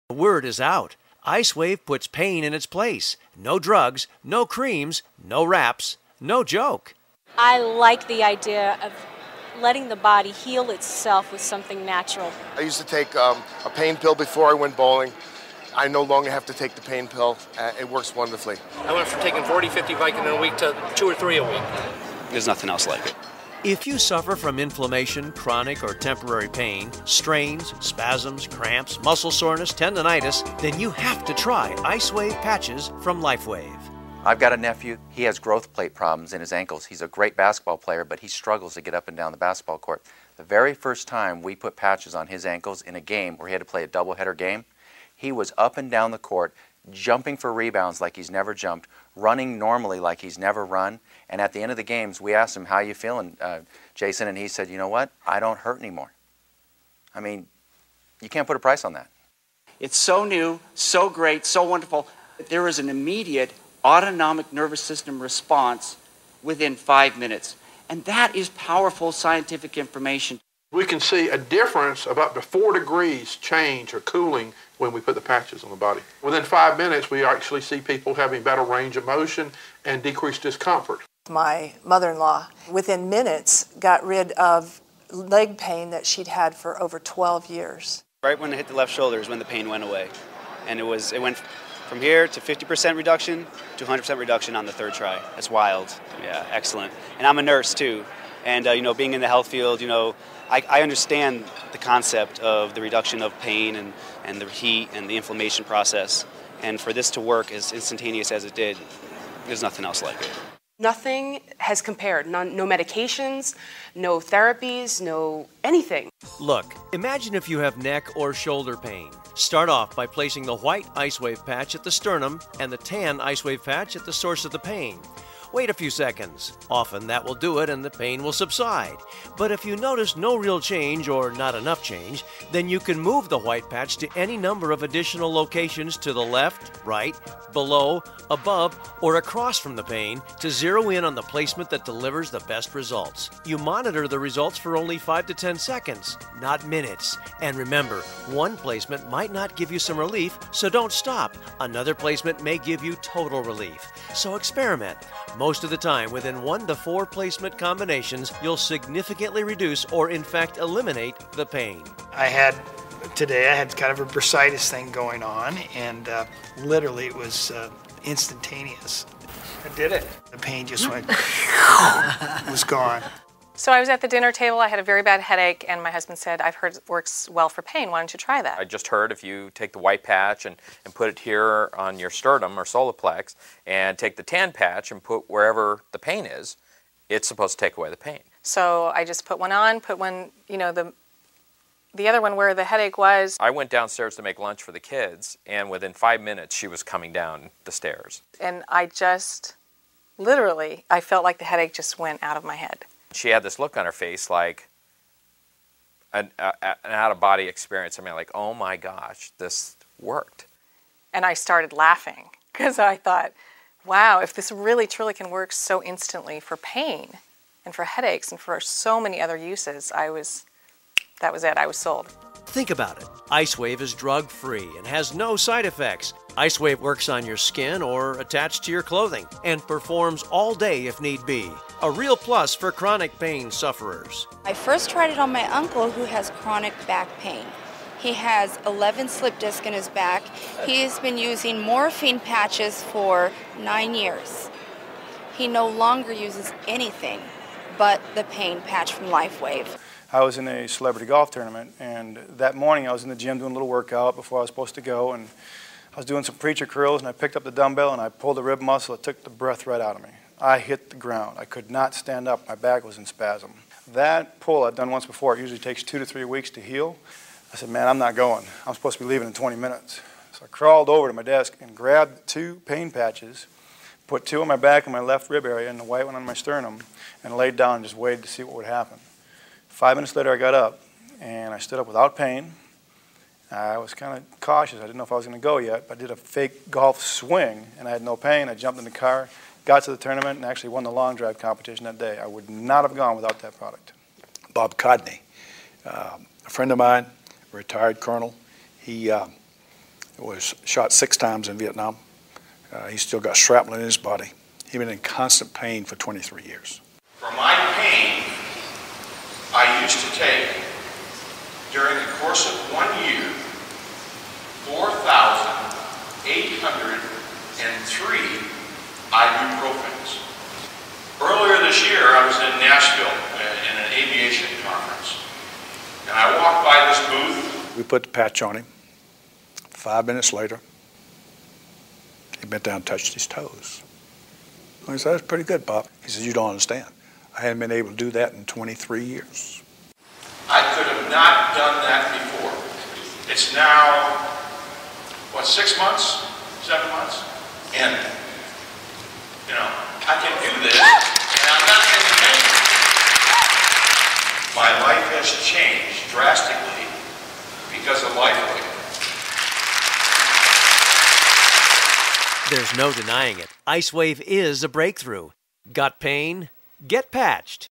The word is out. IceWave puts pain in its place. No drugs, no creams, no wraps, no joke. I like the idea of letting the body heal itself with something natural. I used to take a pain pill before I went bowling. I no longer have to take the pain pill. It works wonderfully. I went from taking 40, 50 Vicodin a week to 2 or 3 a week. There's nothing else like it. If you suffer from inflammation, chronic or temporary pain, strains, spasms, cramps, muscle soreness, tendonitis, then you have to try IceWave patches from LifeWave. I've got a nephew. He has growth plate problems in his ankles. He's a great basketball player, but he struggles to get up and down the basketball court. The very first time we put patches on his ankles in a game where he had to play a doubleheader game, he was up and down the court, jumping for rebounds like he's never jumped, running normally like he's never run. And at the end of the games, we asked him, how you feeling, Jason? And he said, you know what? I don't hurt anymore. I mean, you can't put a price on that. It's so new, so great, so wonderful. There is an immediate autonomic nervous system response within 5 minutes. And that is powerful scientific information. We can see a difference of up to 4 degrees change or cooling when we put the patches on the body. Within 5 minutes, we actually see people having better range of motion and decreased discomfort. My mother-in-law, within minutes, got rid of leg pain that she'd had for over 12 years. Right when I hit the left shoulder is when the pain went away. And it went from here to 50% reduction to 100% reduction on the third try. That's wild. Yeah, excellent. And I'm a nurse too. And being in the health field, I understand the concept of the reduction of pain and the heat and the inflammation process. And for this to work as instantaneous as it did, there's nothing else like it. Nothing has compared. No medications, no therapies, no anything. Look, imagine if you have neck or shoulder pain. Start off by placing the white IceWave patch at the sternum and the tan IceWave patch at the source of the pain. Wait a few seconds. Often that will do it and the pain will subside. But if you notice no real change or not enough change, then you can move the white patch to any number of additional locations to the left, right, below, above, or across from the pain to zero in on the placement that delivers the best results. You monitor the results for only 5 to 10 seconds, not minutes. And remember, one placement might not give you some relief, so don't stop. Another placement may give you total relief. So experiment. Most of the time, within 1 to 4 placement combinations, you'll significantly reduce or in fact eliminate the pain. Today I had kind of a bursitis thing going on, and literally it was instantaneous. I did it. The pain just went, it was gone. So I was at the dinner table, I had a very bad headache, and my husband said, I've heard it works well for pain, why don't you try that? I just heard if you take the white patch and put it here on your sternum or solar plex, and take the tan patch and put wherever the pain is, it's supposed to take away the pain. So I just put one on, put one, the other one where the headache was. I went downstairs to make lunch for the kids, and within 5 minutes she was coming down the stairs. And I just, literally, I felt like the headache just went out of my head. She had this look on her face like an out-of-body experience. I mean, like, oh my gosh, this worked. And I started laughing because I thought, wow, if this really truly can work so instantly for pain and for headaches and for so many other uses, that was it. I was sold. Think about it. IceWave is drug-free and has no side effects. IceWave works on your skin or attached to your clothing and performs all day if need be. A real plus for chronic pain sufferers. I first tried it on my uncle who has chronic back pain. He has 11 slip discs in his back. He has been using morphine patches for 9 years. He no longer uses anything but the pain patch from LifeWave. I was in a celebrity golf tournament, and that morning I was in the gym doing a little workout before I was supposed to go, and I was doing some preacher curls, and I picked up the dumbbell and I pulled the rib muscle. It took the breath right out of me. I hit the ground. I could not stand up. My back was in spasm. That pull I'd done once before. It usually takes 2 to 3 weeks to heal. I said, man, I'm not going. I'm supposed to be leaving in 20 minutes. So I crawled over to my desk and grabbed 2 pain patches, put 2 on my back and my left rib area and the white one on my sternum, and laid down and just waited to see what would happen. 5 minutes later, I got up, and I stood up without pain. I was kind of cautious. I didn't know if I was going to go yet, but I did a fake golf swing, and I had no pain. I jumped in the car, got to the tournament, and actually won the long drive competition that day. I would not have gone without that product. Bob Codney, a friend of mine, a retired colonel, he was shot 6 times in Vietnam. He's still got shrapnel in his body. He's been in constant pain for 23 years. For my pain, I used to take, during the course of 1 year, 4,803 ibuprofens. Earlier this year, I was in Nashville in an aviation conference, and I walked by this booth. We put the patch on him. 5 minutes later, he bent down and touched his toes. I said, "That's pretty good, Bob." He said, "You don't understand. I hadn't been able to do that in 23 years. I could have not done that before. It's now, what, 6 months, 7 months? And, you know, I can do this, and I'm not in pain. My life has changed drastically because of LifeWave. There's no denying it. IceWave is a breakthrough. Got pain? Get patched.